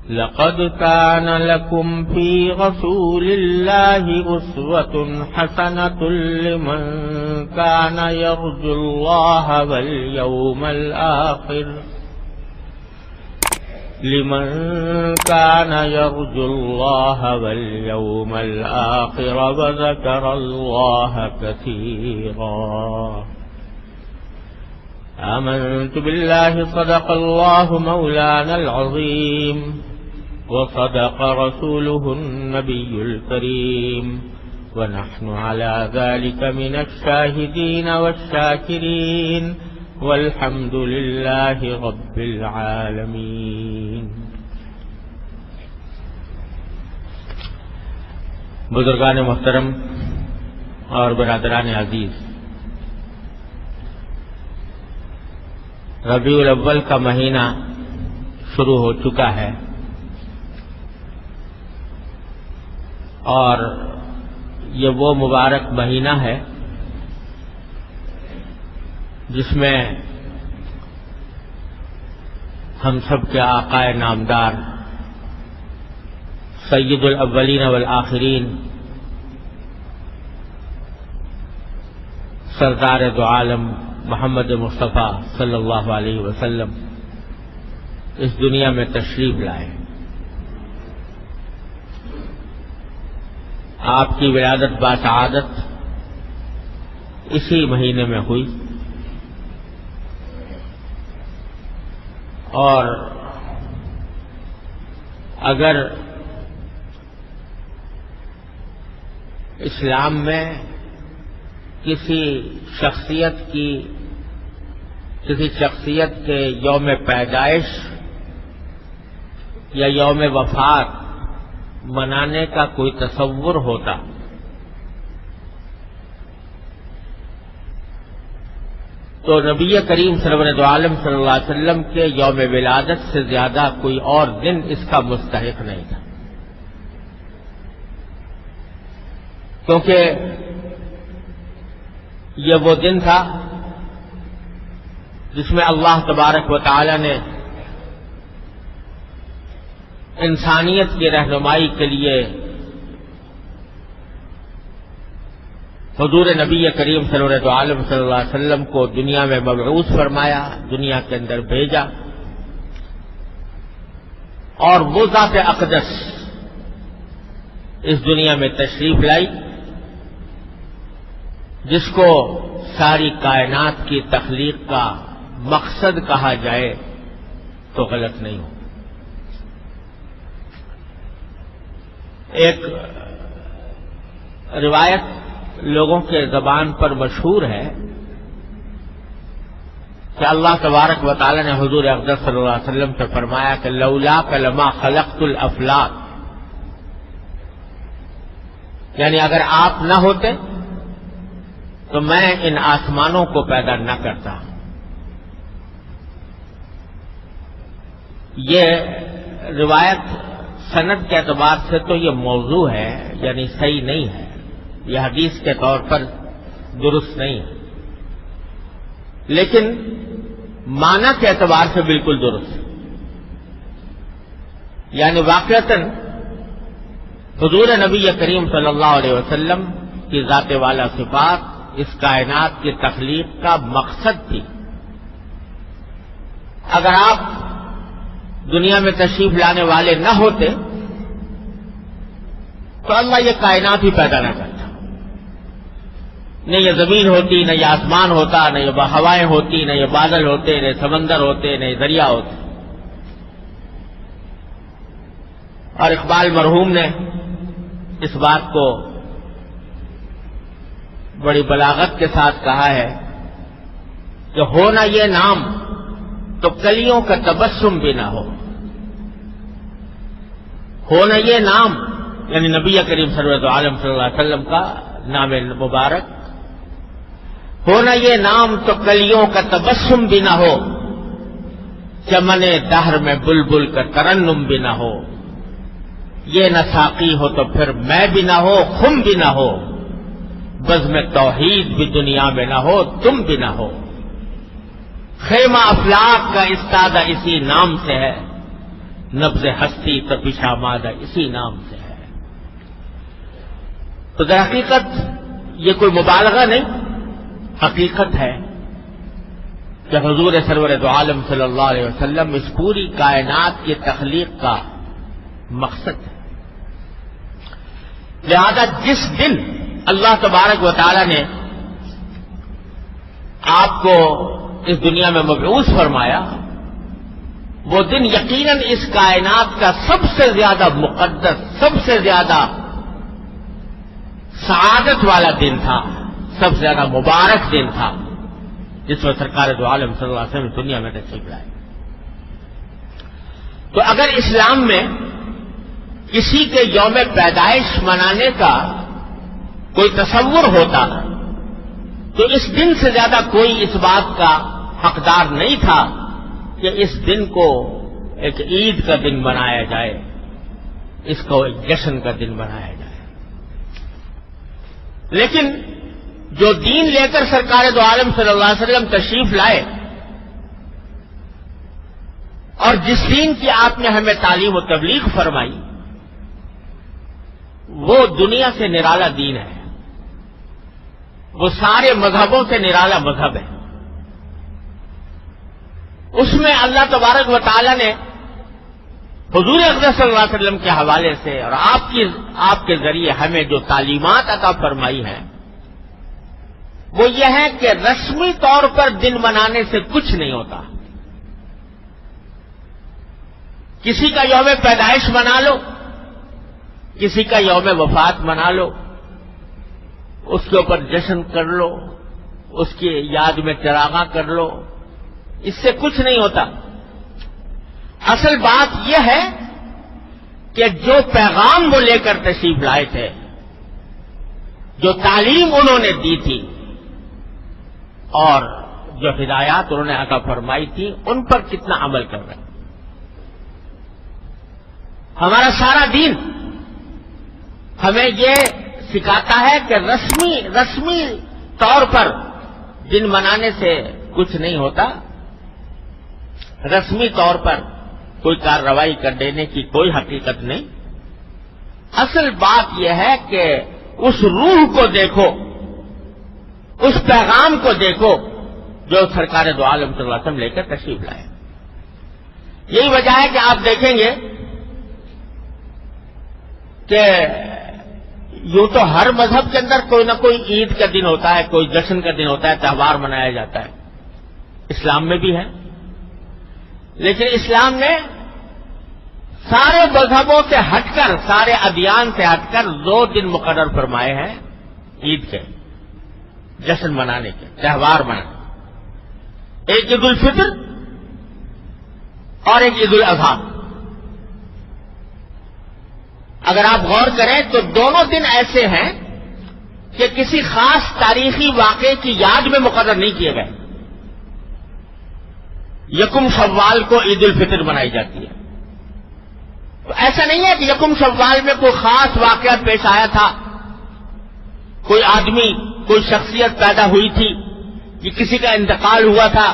لقد كان لكم في رسول الله أسوة حسنة لمن كان يرجو الله واليوم الآخر وذكر الله كثيرا. آمنت بالله صدق الله مولانا العظيم وصدق رسوله النبي الكريم ونحن على ذلك من الشاهدين والشاكرين والحمد لله رب العالمين. بزرگان محترم اور برادران عزیز، ربیع الاول کا مہینہ شروع ہو چکا ہے اور یہ وہ مبارک مہینہ ہے جس میں ہم سب کے آقا نامدار سید الاولین والآخرین سردار دو عالم محمد مصطفیٰ صلی اللہ علیہ وسلم اس دنیا میں تشریف لائے. آپ کی ولادت باسعادت اسی مہینے میں ہوئی اور اگر اسلام میں کسی شخصیت کے یوم پیدائش یا یوم وفات منانے کا کوئی تصور ہوتا تو نبی کریم سرور عالم صلی اللہ علیہ وسلم کے یوم ولادت سے زیادہ کوئی اور دن اس کا مستحق نہیں تھا، کیونکہ یہ وہ دن تھا جس میں اللہ تبارک و تعالی نے انسانیت کی رہنمائی کے لیے حضور نبی کریم سرور عالم صلی اللہ علیہ وسلم کو دنیا میں مبعوث فرمایا، دنیا کے اندر بھیجا، اور وہ ذات اقدس اس دنیا میں تشریف لائی جس کو ساری کائنات کی تخلیق کا مقصد کہا جائے تو غلط نہیں ہو. ایک روایت لوگوں کے زبان پر مشہور ہے کہ اللہ تبارک و تعالی نے حضور اقدس صلی اللہ علیہ وسلم سے فرمایا کہ لولاک لما خلقت الافلاک، یعنی اگر آپ نہ ہوتے تو میں ان آسمانوں کو پیدا نہ کرتا. یہ روایت سند کے اعتبار سے تو یہ موضوع ہے، یعنی صحیح نہیں ہے، یہ حدیث کے طور پر درست نہیں ہے، لیکن معنی کے اعتبار سے بالکل درست ہے. یعنی واقعتاً حضور نبی کریم صلی اللہ علیہ وسلم کی ذات والا صفات اس کائنات کی تخلیق کا مقصد تھی. اگر آپ دنیا میں تشریف لانے والے نہ ہوتے تو اللہ یہ کائنات ہی پیدا نہ کرتا، نہ یہ زمین ہوتی، نہ یہ آسمان ہوتا، نہ یہ ہوائیں ہوتی، نہ یہ بادل ہوتے، نہ سمندر ہوتے، نہ یہ دریا ہوتے. اور اقبال مرحوم نے اس بات کو بڑی بلاغت کے ساتھ کہا ہے کہ ہونا یہ نام تو کلیوں کا تبسم بھی نہ ہو. ہونا یہ نام یعنی نبی کریم صلی عالم صلی اللہ علیہ وسلم کا نام مبارک، ہونا یہ نام تو کلیوں کا تبسم بھی نہ ہو، چمن دہر میں بلبل کا ترنم بھی نہ ہو. یہ نہ ساقی ہو تو پھر میں بھی نہ ہو، خم بھی نہ ہو، بزم توحید بھی دنیا میں نہ ہو، تم بھی نہ ہو. خیمہ افلاک کا استادہ اسی نام سے ہے، نبض ہستی تپش آمادہ اسی نام سے ہے۔ تو در حقیقت یہ کوئی مبالغہ نہیں، حقیقت ہے کہ حضور سرور دو عالم صلی اللہ علیہ وسلم اس پوری کائنات کی تخلیق کا مقصد ہے۔ لہذا جس دن اللہ تبارک و تعالی نے آپ کو اس دنیا میں مبعوث فرمایا، وہ دن یقیناً اس کائنات کا سب سے زیادہ مقدس، سب سے زیادہ سعادت والا دن تھا، سب سے زیادہ مبارک دن تھا، جس میں سرکار دو عالم صلی اللہ علیہ وسلم دنیا میں تشریف لائے۔ تو اگر اسلام میں کسی کے یوم پیدائش منانے کا کوئی تصور ہوتا تو اس دن سے زیادہ کوئی اس بات کا حقدار نہیں تھا کہ اس دن کو ایک عید کا دن بنایا جائے، اس کو ایک جشن کا دن بنایا جائے۔ لیکن جو دین لے کر سرکار دو عالم صلی اللہ علیہ وسلم تشریف لائے اور جس دین کی آپ نے ہمیں تعلیم و تبلیغ فرمائی، وہ دنیا سے نرالا دین ہے، وہ سارے مذہبوں سے نرالا مذہب ہے۔ اس میں اللہ تبارک و تعالی نے حضور اقدس صلی اللہ علیہ وسلم کے حوالے سے اور آپ کے ذریعے ہمیں جو تعلیمات عطا فرمائی ہیں وہ یہ ہے کہ رسمی طور پر دن منانے سے کچھ نہیں ہوتا۔ کسی کا یوم پیدائش منا لو، کسی کا یوم وفات منا لو، اس کے اوپر جشن کر لو، اس کی یاد میں چراغاں کر لو، اس سے کچھ نہیں ہوتا۔ اصل بات یہ ہے کہ جو پیغام وہ لے کر تشریف لائے تھے، جو تعلیم انہوں نے دی تھی اور جو ہدایات انہوں نے عطا فرمائی تھی، ان پر کتنا عمل کر رہے ہیں۔ ہمارا سارا دین ہمیں یہ سکھاتا ہے کہ رسمی طور پر دن منانے سے کچھ نہیں ہوتا، رسمی طور پر کوئی کارروائی کر دینے کی کوئی حقیقت نہیں۔ اصل بات یہ ہے کہ اس روح کو دیکھو، اس پیغام کو دیکھو جو سرکار دو عالم صلی اللہ علیہ وسلم لے کر تشریف لائے۔ یہی وجہ ہے کہ آپ دیکھیں گے کہ یوں تو ہر مذہب کے اندر کوئی نہ کوئی عید کا دن ہوتا ہے، کوئی جشن کا دن ہوتا ہے، تہوار منایا جاتا ہے، اسلام میں بھی ہے۔ لیکن اسلام نے سارے مذہبوں سے ہٹ کر، سارے ادیان سے ہٹ کر 2 دن مقرر فرمائے ہیں عید کے، جشن منانے کے، تہوار منانے۔ ایک عید الفطر اور ایک عید الاضحیٰ۔ اگر آپ غور کریں تو دونوں دن ایسے ہیں کہ کسی خاص تاریخی واقعے کی یاد میں مقرر نہیں کیے گئے۔ یکم شوال کو عید الفطر منائی جاتی ہے، تو ایسا نہیں ہے کہ یکم شوال میں کوئی خاص واقعہ پیش آیا تھا، کوئی آدمی، کوئی شخصیت پیدا ہوئی تھی، کہ کسی کا انتقال ہوا تھا،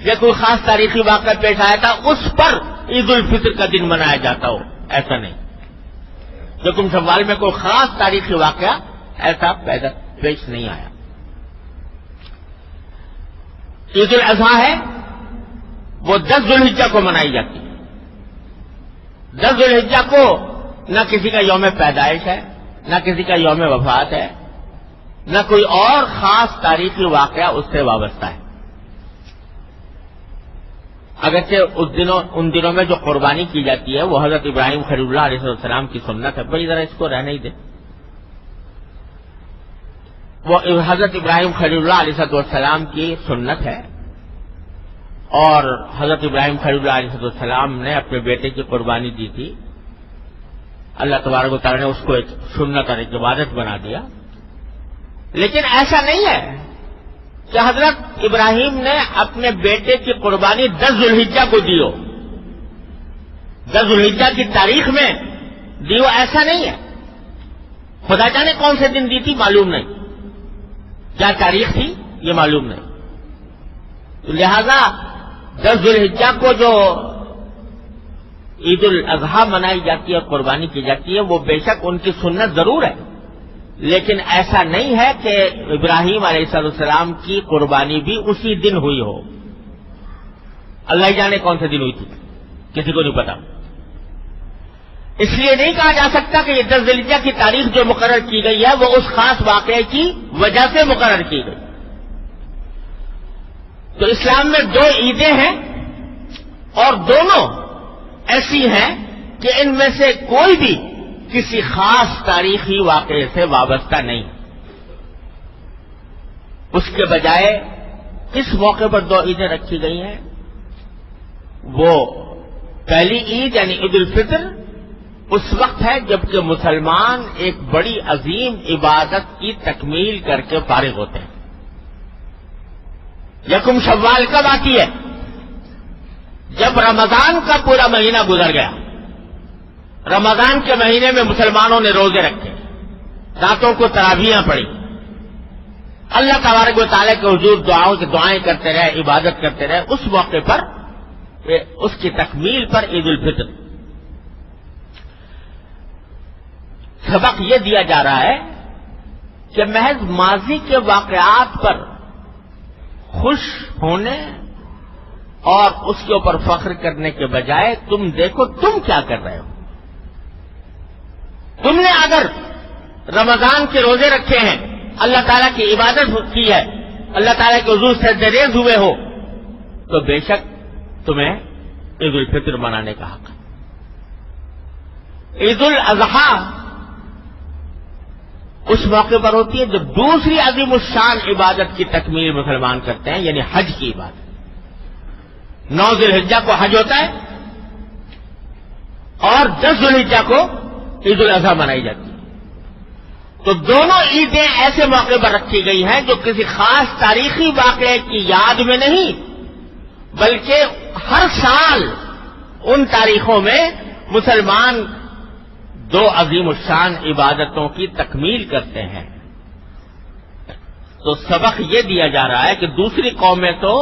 یا کوئی خاص تاریخی واقعہ پیش آیا تھا، اس پر عید الفطر کا دن منایا جاتا ہو، ایسا نہیں۔ یکم شوال میں کوئی خاص تاریخی واقعہ ایسا پیش نہیں آیا۔ عید الاضحیٰ ہے، وہ 10 ذوالحجہ کو منائی جاتی ہے۔ 10 ذوالحجہ کو نہ کسی کا یوم پیدائش ہے، نہ کسی کا یوم وفات ہے، نہ کوئی اور خاص تاریخی واقعہ اس سے وابستہ ہے۔ اگرچہ ان دنوں میں جو قربانی کی جاتی ہے وہ حضرت ابراہیم خلیل اللہ علیہ السلام کی سنت ہے۔ بھائی ذرا اس کو رہنے ہی دیں۔ وہ حضرت ابراہیم خلیل اللہ علیہ السلام کی سنت ہے، اور حضرت ابراہیم خلیل اللہ علیہ السلام نے اپنے بیٹے کی قربانی دی تھی۔ اللہ تبارک و تعالیٰ نے اس کو ایک سنت اور ایک عبادت بنا دیا۔ لیکن ایسا نہیں ہے کہ حضرت ابراہیم نے اپنے بیٹے کی قربانی 10 ذوالحجہ کو دی ہو، 10 ذوالحجہ کی تاریخ میں دی ہو، ایسا نہیں ہے۔ خدا جانے کون سے دن دی تھی معلوم نہیں، کیا تاریخ تھی یہ معلوم نہیں۔ تو لہذا 10 ذوالحجہ کو جو عید الاضحیٰ منائی جاتی ہے، قربانی کی جاتی ہے، وہ بے شک ان کی سنت ضرور ہے، لیکن ایسا نہیں ہے کہ ابراہیم علیہ السلام کی قربانی بھی اسی دن ہوئی ہو۔ اللہ ہی جانے کون سے دن ہوئی تھی، کسی کو نہیں پتا۔ اس لیے نہیں کہا جا سکتا کہ یہ 10 ذی الحجہ کی تاریخ جو مقرر کی گئی ہے وہ اس خاص واقعے کی وجہ سے مقرر کی گئی۔ تو اسلام میں 2 عیدیں ہیں اور دونوں ایسی ہیں کہ ان میں سے کوئی بھی کسی خاص تاریخی واقعے سے وابستہ نہیں۔ اس کے بجائے کس موقع پر 2 عیدیں رکھی گئی ہیں؟ وہ پہلی عید یعنی عید الفطر اس وقت ہے جبکہ مسلمان ایک بڑی عظیم عبادت کی تکمیل کر کے فارغ ہوتے ہیں۔ یکم شوال کب آتی ہے؟ جب رمضان کا پورا مہینہ گزر گیا۔ رمضان کے مہینے میں مسلمانوں نے روزے رکھے، راتوں کو تراویحیں پڑھی، اللہ تبارک و تعالیٰ کے حضور دعائیں کرتے رہے، عبادت کرتے رہے۔ اس موقع پر اس کی تکمیل پر عید الفطر۔ سبق یہ دیا جا رہا ہے کہ محض ماضی کے واقعات پر خوش ہونے اور اس کے اوپر فخر کرنے کے بجائے تم دیکھو تم کیا کر رہے ہو۔ تم نے اگر رمضان کے روزے رکھے ہیں، اللہ تعالیٰ کی عبادت کی ہے، اللہ تعالیٰ کے حضور سجدہ ریز ہوئے ہو، تو بے شک تمہیں عید الفطر منانے کا حق ہے۔ عید الاضحیٰ اس موقع پر ہوتی ہے جب دوسری عظیم الشان عبادت کی تکمیل مسلمان کرتے ہیں، یعنی حج کی عبادت۔ 9 ذی الحجہ کو حج ہوتا ہے اور 10 ذی الحجہ کو عید الاضحیٰ منائی جاتی ہے۔ تو دونوں عیدیں ایسے موقع پر رکھی گئی ہیں جو کسی خاص تاریخی واقعے کی یاد میں نہیں، بلکہ ہر سال ان تاریخوں میں مسلمان 2 عظیم الشان عبادتوں کی تکمیل کرتے ہیں۔ تو سبق یہ دیا جا رہا ہے کہ دوسری قومیں تو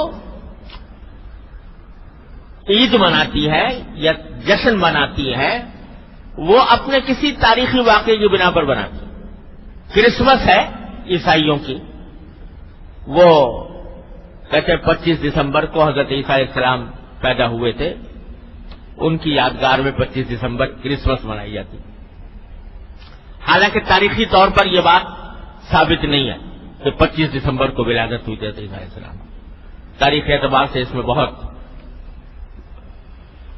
عید مناتی ہے یا جشن مناتی ہے، وہ اپنے کسی تاریخی واقعے کی بنا پر بناتی ہے۔ کرسمس ہے عیسائیوں کی، وہ کہتے 25 دسمبر کو حضرت عیسیٰ علیہ السلام پیدا ہوئے تھے، ان کی یادگار میں 25 دسمبر کرسمس منائی جاتی ہے۔ حالانکہ تاریخی طور پر یہ بات ثابت نہیں ہے کہ 25 دسمبر کو ولادت ہوئی تھی عیسیٰ علیہ السلام۔ تاریخی اعتبار سے اس میں بہت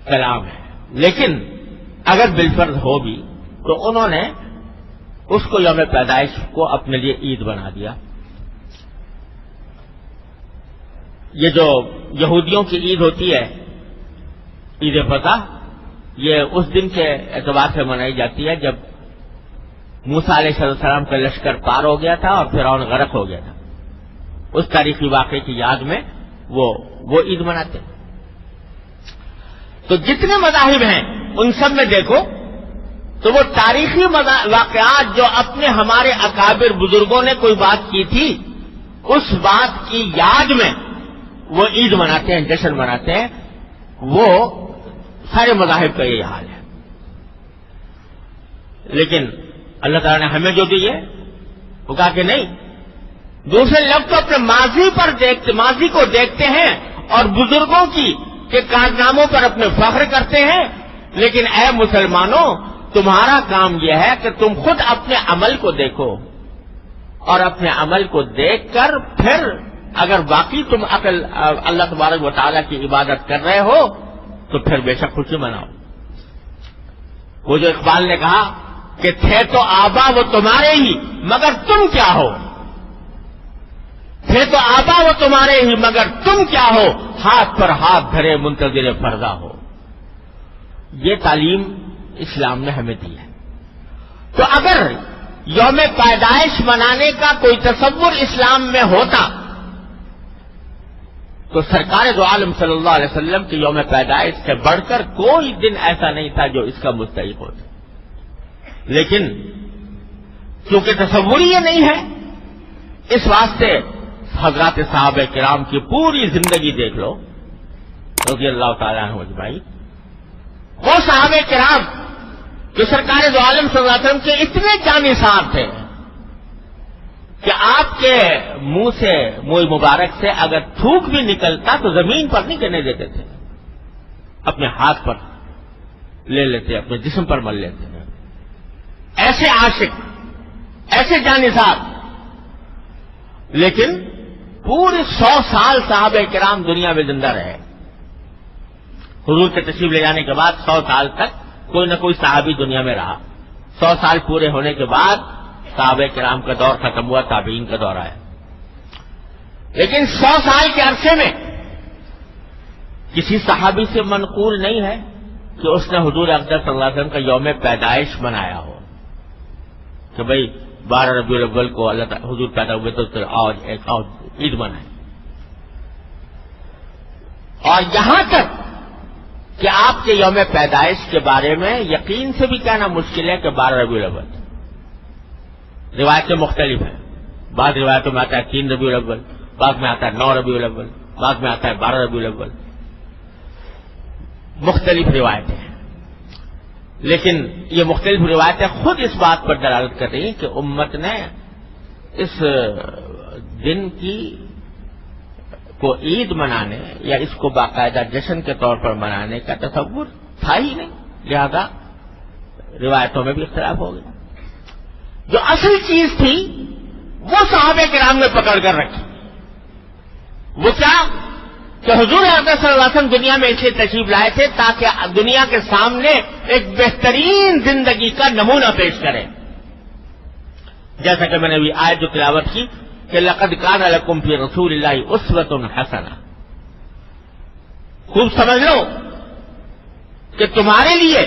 کلام ہے، لیکن اگر بالفرض ہو بھی تو انہوں نے اس کو یوم پیدائش کو اپنے لیے عید بنا دیا۔ یہ جو یہودیوں کی عید ہوتی ہے عید فطر، یہ اس دن کے اعتبار سے منائی جاتی ہے جب موسیٰ علیہ السلام کا لشکر پار ہو گیا تھا اور فرعون غرق ہو گیا تھا۔ اس تاریخی واقعے کی یاد میں وہ عید مناتے ہیں۔ تو جتنے مذاہب ہیں ان سب میں دیکھو تو وہ تاریخی واقعات جو اپنے ہمارے اکابر بزرگوں نے کوئی بات کی تھی، اس بات کی یاد میں وہ عید مناتے ہیں، جشن مناتے ہیں۔ وہ سارے مذاہب کا یہی حال ہے۔ لیکن اللہ تعالیٰ نے ہمیں جو دی ہے وہ کہا کہ نہیں، دوسرے لوگ تو اپنے ماضی کو دیکھتے ہیں اور بزرگوں کے کارناموں پر اپنے فخر کرتے ہیں، لیکن اے مسلمانوں تمہارا کام یہ ہے کہ تم خود اپنے عمل کو دیکھو اور اپنے عمل کو دیکھ کر پھر اگر باقی تم اللہ تبارک و تعالیٰ کی عبادت کر رہے ہو تو پھر بے شک خوشی مناؤ۔ وہ جو اقبال نے کہا کہ تھے تو آبا وہ تمہارے ہی مگر تم کیا ہو، تھے تو آبا وہ تمہارے ہی مگر تم کیا ہو، ہاتھ پر ہاتھ دھرے منتظر فردا ہو۔ یہ تعلیم اسلام نے ہمیں دی ہے۔ تو اگر یوم پیدائش منانے کا کوئی تصور اسلام میں ہوتا تو سرکار دو عالم صلی اللہ علیہ وسلم کے یوم پیدائش سے بڑھ کر کوئی دن ایسا نہیں تھا جو اس کا مستحق ہوتا، لیکن کیونکہ تصور یہ نہیں ہے، اس واسطے حضرات صحابہ کرام کی پوری زندگی دیکھ لو رضی اللہ تعالیٰ عنہ اجمعین، وہ صحابہ کرام جو سرکار دو عالم صلی اللہ علیہ وسلم کے اتنے جانثار تھے کہ آپ کے منہ سے، منہ مبارک سے اگر تھوک بھی نکلتا تو زمین پر نہیں گرنے دیتے تھے، اپنے ہاتھ پر لے لیتے، اپنے جسم پر مل لیتے ہیں. ایسے عاشق، ایسے جانثار. لیکن پورے 100 سال صحابہ کرام دنیا میں زندہ رہے. حضور کے تشریف لے جانے کے بعد 100 سال تک کوئی نہ کوئی صحابی دنیا میں رہا. 100 سال پورے ہونے کے بعد صحابہ کرام کا دور ختم ہوا، تابعین کا دور آیا. لیکن 100 سال کے عرصے میں کسی صحابی سے منقول نہیں ہے کہ اس نے حضور اقدس صلی اللہ علیہ وسلم کا یوم پیدائش منایا ہو کہ بھئی 12 ربیع الاول کو اللہ تعالی حضور پیدا ہوئے تو آج ایک عید منائیں. اور یہاں تک کہ آپ کے یوم پیدائش کے بارے میں یقین سے بھی کہنا مشکل ہے کہ 12 ربیع الاول. روایتیں مختلف ہیں. بعض روایتوں میں آتا ہے 3 ربیع الاول، بعض میں آتا ہے 9 ربیع الاول، بعض میں آتا ہے 12 ربیع الاول. مختلف روایتیں ہیں، لیکن یہ مختلف روایتیں خود اس بات پر دلالت کر رہی ہیں کہ امت نے اس دن کو عید منانے یا اس کو باقاعدہ جشن کے طور پر منانے کا تصور تھا ہی نہیں، لہذا روایتوں میں بھی اختلاف ہو گیا. جو اصل چیز تھی وہ صحابہ کرام نے پکڑ کر رکھی. وہ کیا کہ حضور اقدس صلی اللہ علیہ وسلم دنیا میں اسے تشریف لائے تھے تاکہ دنیا کے سامنے ایک بہترین زندگی کا نمونہ پیش کریں. جیسا کہ میں نے ابھی آیت جو تلاوت کی کہ لقد کان لکم فی رسول اللہ اسوۃ حسنہ. خوب سمجھ لو کہ تمہارے لیے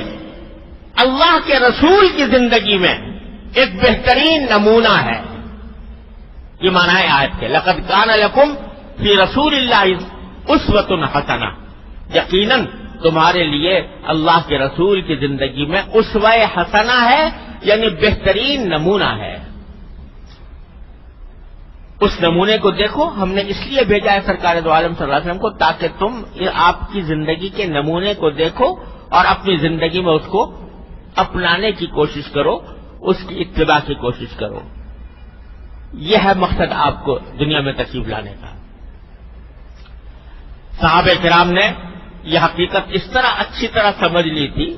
اللہ کے رسول کی زندگی میں ایک بہترین نمونہ ہے. یہ معنی ہے آیت کے لقد کان لکم فی رسول اللہ اسوۃ حسنہ. یقیناً تمہارے لیے اللہ کے رسول کی زندگی میں اسوہ حسنہ ہے، یعنی بہترین نمونہ ہے. اس نمونے کو دیکھو. ہم نے اس لیے بھیجا ہے سرکار دو عالم صلی اللہ علیہ وسلم کو تاکہ تم آپ کی زندگی کے نمونے کو دیکھو اور اپنی زندگی میں اس کو اپنانے کی کوشش کرو، اس کی اتباع کی کوشش کرو. یہ ہے مقصد آپ کو دنیا میں تشریف لانے کا. صحابہ کرام نے یہ حقیقت اس طرح اچھی طرح سمجھ لی تھی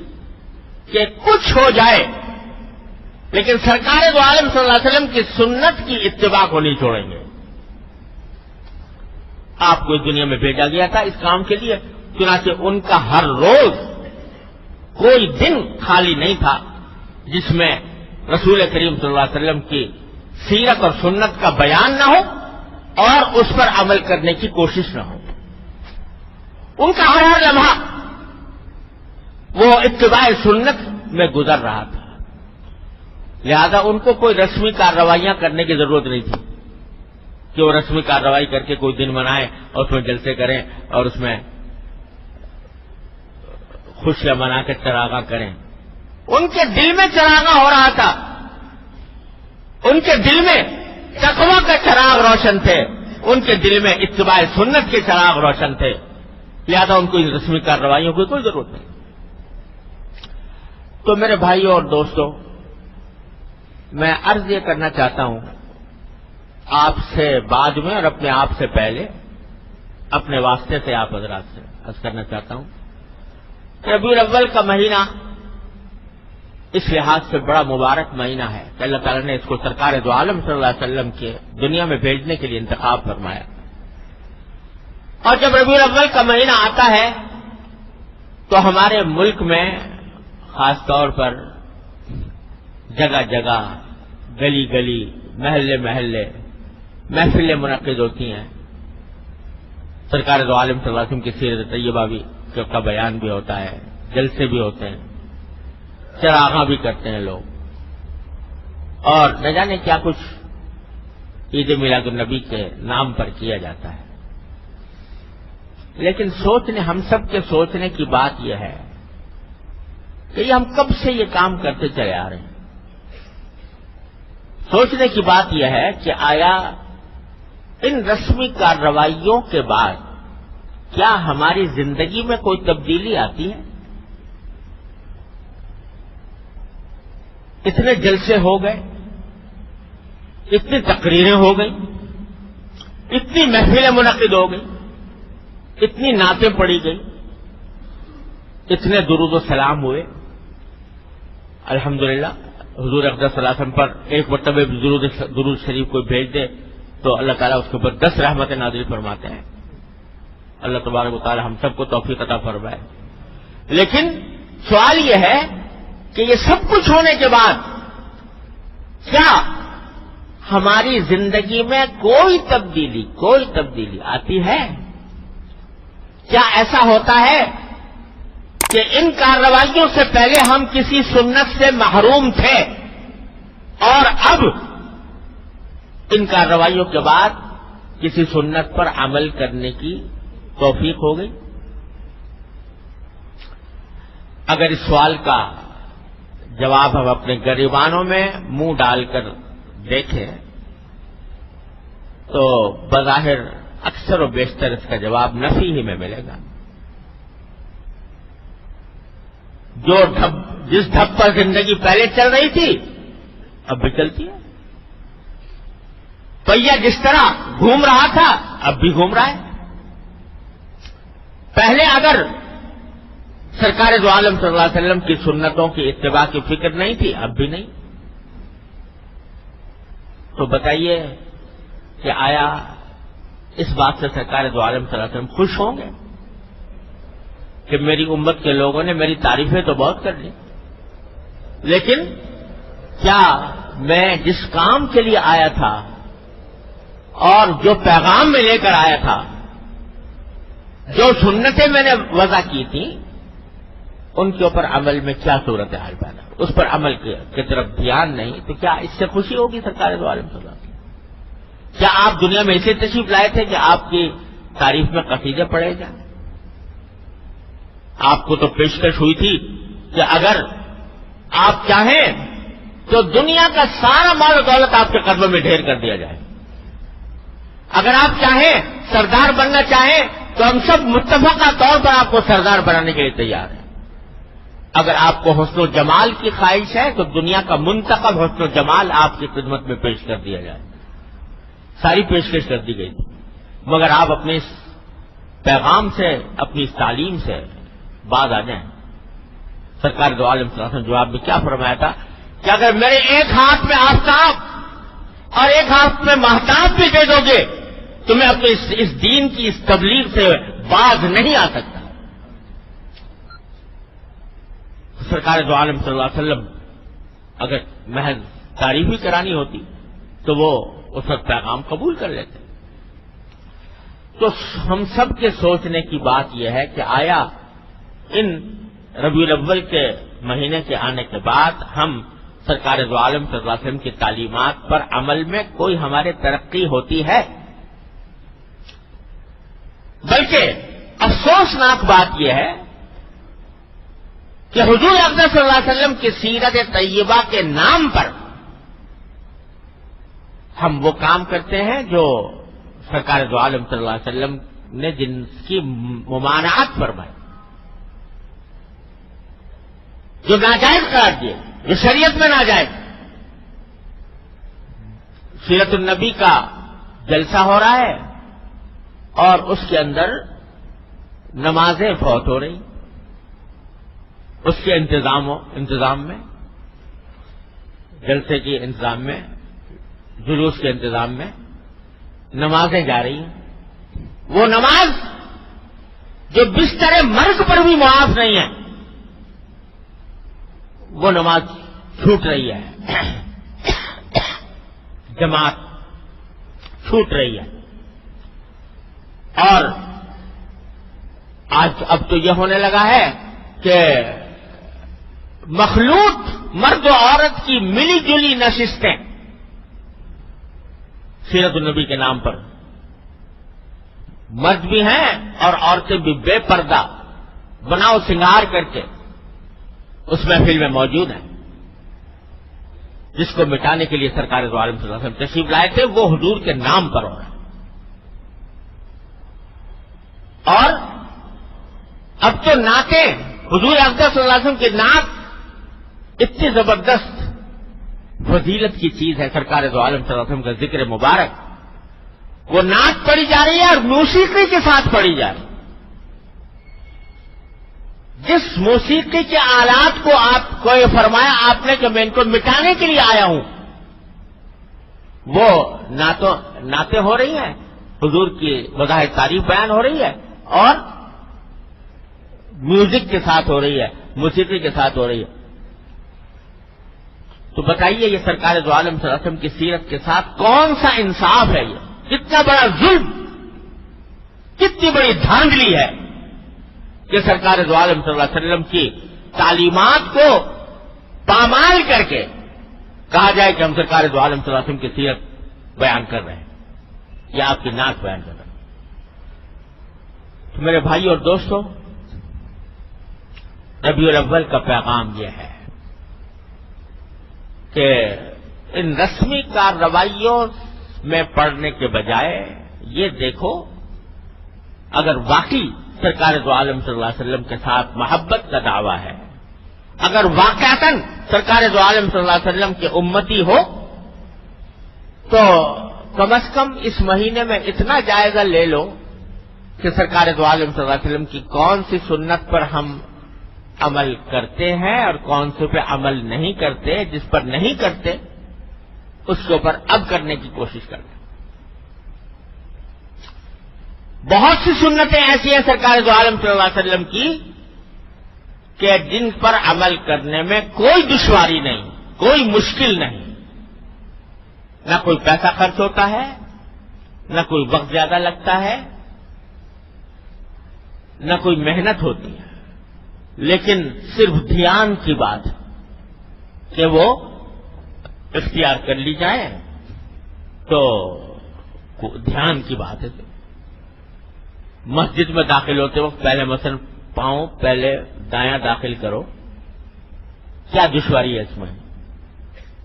کہ کچھ ہو جائے لیکن سرکار دو عالم صلی اللہ علیہ وسلم کی سنت کی اتباع کو نہیں چھوڑیں گے. آپ کو اس دنیا میں بھیجا گیا تھا اس کام کے لیے، چنانچہ ان کا ہر روز کوئی دن خالی نہیں تھا جس میں رسول کریم صلی اللہ علیہ وسلم کی سیرت اور سنت کا بیان نہ ہو اور اس پر عمل کرنے کی کوشش نہ ہو. ان کا ہر لمحہ وہ اتباع سنت میں گزر رہا تھا، لہذا ان کو کوئی رسمی کارروائیاں کرنے کی ضرورت نہیں تھی کہ وہ رسمی کارروائی کر کے کوئی دن منائیں اور اس میں جلسے کریں اور اس میں خوشیاں منا کے چراغاں کریں. ان کے دل میں چراغاں ہو رہا تھا، ان کے دل میں تقویٰ کے چراغ روشن تھے، ان کے دل میں اتباع سنت کے چراغ روشن تھے، لہذا ان کو ان رسمی کارروائیوں کی کوئی ضرورت نہیں. تو میرے بھائیوں اور دوستوں، میں عرض یہ کرنا چاہتا ہوں آپ سے بعد میں اور اپنے آپ سے پہلے، اپنے واسطے سے آپ حضرات سے عرض کرنا چاہتا ہوں کہ ربیع الاول کا مہینہ اس لحاظ سے بڑا مبارک مہینہ ہے کہ اللہ تعالیٰ نے اس کو سرکار دو عالم صلی اللہ علیہ وسلم کے دنیا میں بھیجنے کے لیے انتخاب فرمایا. اور جب ربیع الاول کا مہینہ آتا ہے تو ہمارے ملک میں خاص طور پر جگہ جگہ، گلی گلی، محلے محلے محفلیں منعقد ہوتی ہیں. سرکار دو عالم صلی اللہ علیہ وسلم کی سیرت طیبہ بھی کا بیان بھی ہوتا ہے، جلسے بھی ہوتے ہیں، چراغاں بھی کرتے ہیں لوگ، اور نہ جانے کیا کچھ عید میلاد النبی کے نام پر کیا جاتا ہے. لیکن ہم سب کے سوچنے کی بات یہ ہے کہ یہ ہم کب سے یہ کام کرتے چلے آ رہے ہیں. سوچنے کی بات یہ ہے کہ آیا ان رسمی کارروائیوں کے بعد کیا ہماری زندگی میں کوئی تبدیلی آتی ہے؟ اتنے جلسے ہو گئے، اتنی تقریریں ہو گئی، اتنی محفلیں منعقد ہو گئی، اتنی نعتیں پڑھی گئی، اتنے درود و سلام ہوئے. الحمدللہ حضور اقدس صلی اللہ علیہ وسلم پر ایک مرتبہ درود شریف کو بھیج دے تو اللہ تعالیٰ اس کے اوپر 10 رحمتیں نازل فرماتے ہیں. اللہ تبارک و تعالیٰ ہم سب کو توفیق عطا فرمائے. لیکن سوال یہ ہے کہ یہ سب کچھ ہونے کے بعد کیا ہماری زندگی میں کوئی تبدیلی آتی ہے؟ کیا ایسا ہوتا ہے کہ ان کارروائیوں سے پہلے ہم کسی سنت سے محروم تھے اور اب ان کارروائیوں کے بعد کسی سنت پر عمل کرنے کی توفیق ہو گئی؟ اگر اس سوال کا جواب ہم اپنے گریبانوں میں منہ ڈال کر دیکھیں تو بظاہر اکثر و بیشتر اس کا جواب نفی ہی میں ملے گا. جس ڈھب پر زندگی پہلے چل رہی تھی اب بھی چلتی ہے. پہیا جس طرح گھوم رہا تھا اب بھی گھوم رہا ہے. پہلے اگر سرکار دو عالم صلی اللہ علیہ وسلم کی سنتوں کی اتباع کی فکر نہیں تھی اب بھی نہیں. تو بتائیے کہ آیا اس بات سے سرکار دو عالم صلی اللہ علیہ وسلم خوش ہوں گے کہ میری امت کے لوگوں نے میری تعریفیں تو بہت کر لی، لیکن کیا میں جس کام کے لیے آیا تھا اور جو پیغام میں لے کر آیا تھا، جو سنتیں میں نے وضع کی تھیں، ان کے اوپر عمل میں کیا صورتحال پیدا، اس پر عمل کی طرف دھیان نہیں، تو کیا اس سے خوشی ہوگی سرکار دو عالم صلی اللہ علیہ وسلم؟ کیا آپ دنیا میں اسے تشریف لائے تھے کہ آپ کی تعریف میں قصیدے پڑھے جائیں؟ آپ کو تو پیشکش ہوئی تھی کہ اگر آپ چاہیں تو دنیا کا سارا مال و دولت آپ کے قدموں میں ڈھیر کر دیا جائے. اگر آپ چاہیں سردار بننا چاہیں تو ہم سب متفقہ طور پر آپ کو سردار بنانے کے لیے تیار ہیں. اگر آپ کو حسن و جمال کی خواہش ہے تو دنیا کا منتخب حسن و جمال آپ کی خدمت میں پیش کر دیا جائے. ساری پیشکش کر دی گئی تھی، مگر آپ اپنے اس پیغام سے، اپنی اس تعلیم سے باز آ جائیں. سرکار دو عالم صلی اللہ علیہ وسلم جواب میں کیا فرمایا تھا کہ اگر میرے ایک ہاتھ میں آفتاب اور ایک ہاتھ میں مہتاب بھی دے دو گے تو میں اپنے اس دین کی اس تبلیغ سے باز نہیں آ سکتا. سرکار دو عالم صلی اللہ علیہ وسلم اگر محض تعریف ہی کرانی ہوتی تو وہ اس وقت پیغام قبول کر لیتے. تو ہم سب کے سوچنے کی بات یہ ہے کہ آیا ان ربیع الاول کے مہینے کے آنے کے بعد ہم سرکار دو عالم صلی اللہ علیہ وسلم کی تعلیمات پر عمل میں کوئی ہمارے ترقی ہوتی ہے؟ بلکہ افسوسناک بات یہ ہے کہ حضور اقدس صلی اللہ علیہ وسلم کی سیرت طیبہ کے نام پر ہم وہ کام کرتے ہیں جو سرکار دو عالم صلی اللہ علیہ وسلم نے جن کی ممانعت فرمائی، جو ناجائز قرار دیے، جو شریعت میں ناجائز. سیرت النبی کا جلسہ ہو رہا ہے اور اس کے اندر نمازیں فوت ہو رہی، اس کے انتظام میں، جلسے کے انتظام میں، جلوس کے انتظام میں نمازیں جا رہی ہیں. وہ نماز جو بستر مرگ پر بھی معاف نہیں ہے، وہ نماز چھوٹ رہی ہے، جماعت چھوٹ رہی ہے. اور آج اب تو یہ ہونے لگا ہے کہ مخلوط مرد و عورت کی ملی جلی نشستیں سیرت النبی کے نام پر، مرد بھی ہیں اور عورتیں بھی بے پردہ بناؤ سنگار کر کے اس محفل میں موجود ہیں. جس کو مٹانے کے لیے سرکار دو عالم صلی اللہ علیہ وسلم تشریف لائے تھے وہ حضور کے نام پر ہو رہا ہے. اور اب تو نعتیں، حضور اقدس صلی اللہ علیہ وسلم کی نعت اتنی زبردست فضیلت کی چیز ہے سرکار دو عالم صلی اللہ علیہ وسلم کا ذکر مبارک، وہ نعت پڑھی جا رہی ہے اور موسیقی کے ساتھ پڑھی جا رہی ہے۔ جس موسیقی کے آلات کو آپ کو یہ فرمایا آپ نے کہ میں ان کو مٹانے کے لیے آیا ہوں، وہ نعتیں ہو رہی ہیں، حضور کی مداح تعریف بیان ہو رہی ہے اور میوزک کے ساتھ ہو رہی ہے، موسیقی کے ساتھ ہو رہی ہے۔ تو بتائیے یہ سرکار دو عالم صلی اللہ علیہ وسلم کی سیرت کے ساتھ کون سا انصاف ہے؟ یہ کتنا بڑا ظلم، کتنی بڑی دھاندلی ہے کہ سرکار دو عالم صلی اللہ علیہ وسلم کی تعلیمات کو پامال کر کے کہا جائے کہ ہم سرکار دو عالم صلی اللہ علیہ وسلم کی سیرت بیان کر رہے ہیں یا آپ کی نعت بیان کر رہے ہیں۔ تو میرے بھائی اور دوستوں، ربیع الاول کا پیغام یہ ہے کہ ان رسمی کارروائیوں میں پڑھنے کے بجائے یہ دیکھو اگر واقعی سرکار دو عالم صلی اللہ علیہ وسلم کے ساتھ محبت کا دعویٰ ہے، اگر واقعتاً سرکار دو عالم صلی اللہ علیہ وسلم کے امتی ہو تو کم از کم اس مہینے میں اتنا جائزہ لے لو کہ سرکار دو عالم صلی اللہ علیہ وسلم کی کون سی سنت پر ہم عمل کرتے ہیں اور کون سے پہ عمل نہیں کرتے، جس پر نہیں کرتے اس کے اوپر اب کرنے کی کوشش کرتے۔ بہت سی سنتیں ایسی ہیں سرکار دو عالم صلی اللہ علیہ وسلم کی کہ جن پر عمل کرنے میں کوئی دشواری نہیں، کوئی مشکل نہیں، نہ کوئی پیسہ خرچ ہوتا ہے، نہ کوئی وقت زیادہ لگتا ہے، نہ کوئی محنت ہوتی ہے، لیکن صرف دھیان کی بات ہے کہ وہ اختیار کر لی جائے تو دھیان کی بات ہے۔ مسجد میں داخل ہوتے وقت پہلے مثلا پاؤں پہلے دایاں داخل کرو، کیا دشواری ہے اس میں؟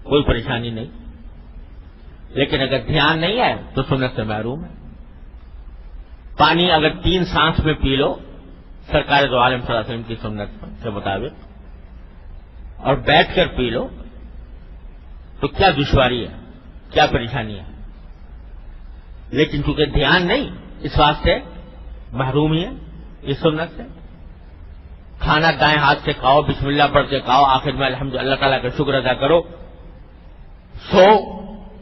کوئی پریشانی نہیں، لیکن اگر دھیان نہیں ہے تو سنت سے محروم ہے۔ پانی اگر 3 سانس میں پی لو سرکار دو عالم صلی اللہ علیہ وسلم کی سنت کے مطابق اور بیٹھ کر پی لو تو کیا دشواری ہے، کیا پریشانی ہے؟ لیکن چونکہ دھیان نہیں اس واسطے محروم ہی ہے اس سنت سے۔ کھانا دائیں ہاتھ سے کھاؤ، بسم اللہ پڑھ کے کھاؤ، آخر میں الحمد اللہ تعالیٰ کا شکر ادا کرو۔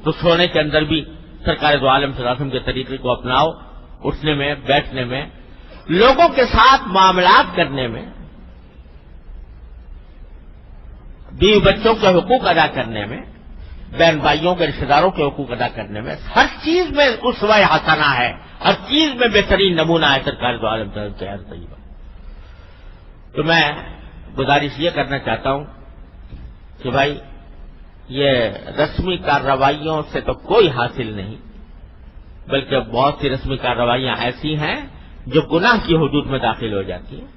تو سونے کے اندر بھی سرکار دو عالم صلی اللہ علیہ وسلم کے طریقے کو اپناؤ، اٹھنے میں، بیٹھنے میں، لوگوں کے ساتھ معاملات کرنے میں، بیوی بچوں کے حقوق ادا کرنے میں، بہن بھائیوں کے رشتہ داروں کے حقوق ادا کرنے میں، ہر چیز میں اسوہ حسنہ ہے، ہر چیز میں بہترین نمونہ ہے سرکار دو عالم صلی اللہ علیہ وسلم کے ہر طیبہ۔ تو میں گزارش یہ کرنا چاہتا ہوں کہ بھائی یہ رسمی کارروائیوں سے تو کوئی حاصل نہیں، بلکہ بہت سی رسمی کارروائیاں ایسی ہیں جو گناہ کی حدود میں داخل ہو جاتی ہیں،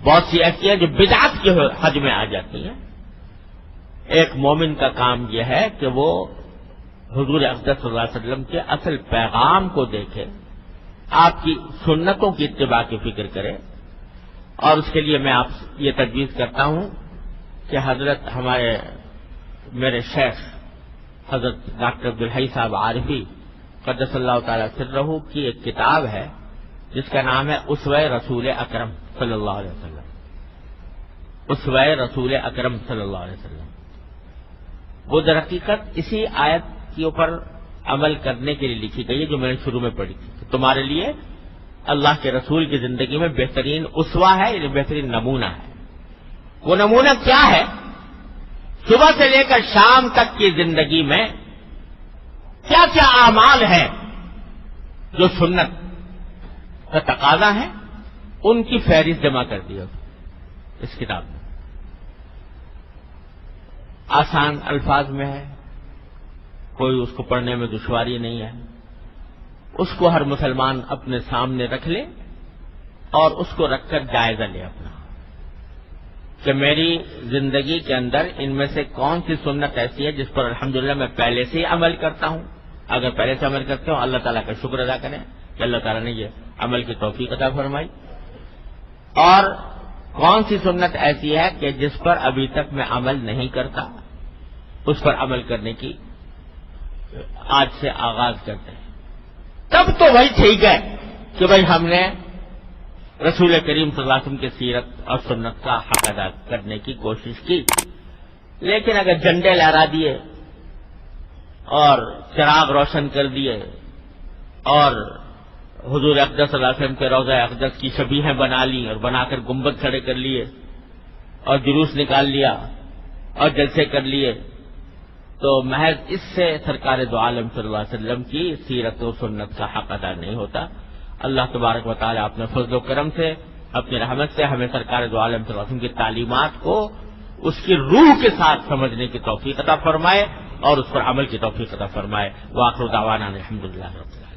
بہت سی ایسی ہیں جو بدعت کی حد میں آ جاتی ہیں۔ ایک مومن کا کام یہ ہے کہ وہ حضور اقدس صلی اللہ علیہ وسلم کے اصل پیغام کو دیکھے، آپ کی سنتوں کی اتباع کی فکر کرے، اور اس کے لیے میں آپ یہ تجویز کرتا ہوں کہ حضرت میرے شیخ حضرت ڈاکٹر عبدالحی صاحب عارفی قدس اللہ تعالی سرہ کی ایک کتاب ہے جس کا نام ہے اسوہ رسول اکرم صلی اللہ علیہ وسلم، اسوہ رسول اکرم صلی اللہ علیہ وسلم۔ وہ در حقیقت اسی آیت کے اوپر عمل کرنے کے لیے لکھی گئی ہے جو میں نے شروع میں پڑھی تھی کہ تمہارے لیے اللہ کے رسول کی زندگی میں بہترین اسوہ ہے، یعنی بہترین نمونہ ہے۔ وہ نمونہ کیا ہے؟ صبح سے لے کر شام تک کی زندگی میں کیا کیا اعمال ہیں جو سنت کا تقاضا ہے، ان کی فہرست جمع کر دی اس کتاب میں۔ آسان الفاظ میں ہے، کوئی اس کو پڑھنے میں دشواری نہیں ہے، اس کو ہر مسلمان اپنے سامنے رکھ لے اور اس کو رکھ کر جائزہ لے اپنا کہ میری زندگی کے اندر ان میں سے کون سی سنت ایسی ہے جس پر الحمدللہ میں پہلے سے ہی عمل کرتا ہوں۔ اگر پہلے سے عمل کرتے ہوں اللہ تعالیٰ کا شکر ادا کریں کہ اللہ تعالیٰ نے یہ عمل کی توفیق عطا فرمائی، اور کون سی سنت ایسی ہے کہ جس پر ابھی تک میں عمل نہیں کرتا اس پر عمل کرنے کی آج سے آغاز کرتے ہیں. تب تو وہی ٹھیک ہے کہ بھائی ہم نے رسول کریم صلی اللہ علیہ وسلم کی سیرت اور سنت کا حق ادا کرنے کی کوشش کی. لیکن اگر جھنڈے لہرا دیے اور چراغ روشن کر دیے اور حضور اقدس صلی اللہ علیہ وسلم کے روضہ اقدس کی شبیہیں بنا لی اور بنا کر گنبد کھڑے کر لیے اور جلوس نکال لیا اور جلسے کر لیے، تو محض اس سے سرکار دو عالم صلی اللہ علیہ وسلم کی سیرت و سنت کا حق ادا نہیں ہوتا. اللہ تبارک و تعالیٰ اپنے فضل و کرم سے، اپنی رحمت سے ہمیں سرکار دو عالم صلی اللہ علیہ وسلم کی تعلیمات کو اس کی روح کے ساتھ سمجھنے کی توفیق عطا فرمائے اور اس پر عمل کی توفیق عطا فرمائے. وآخر دعوانا الحمدللہ رب العالمین.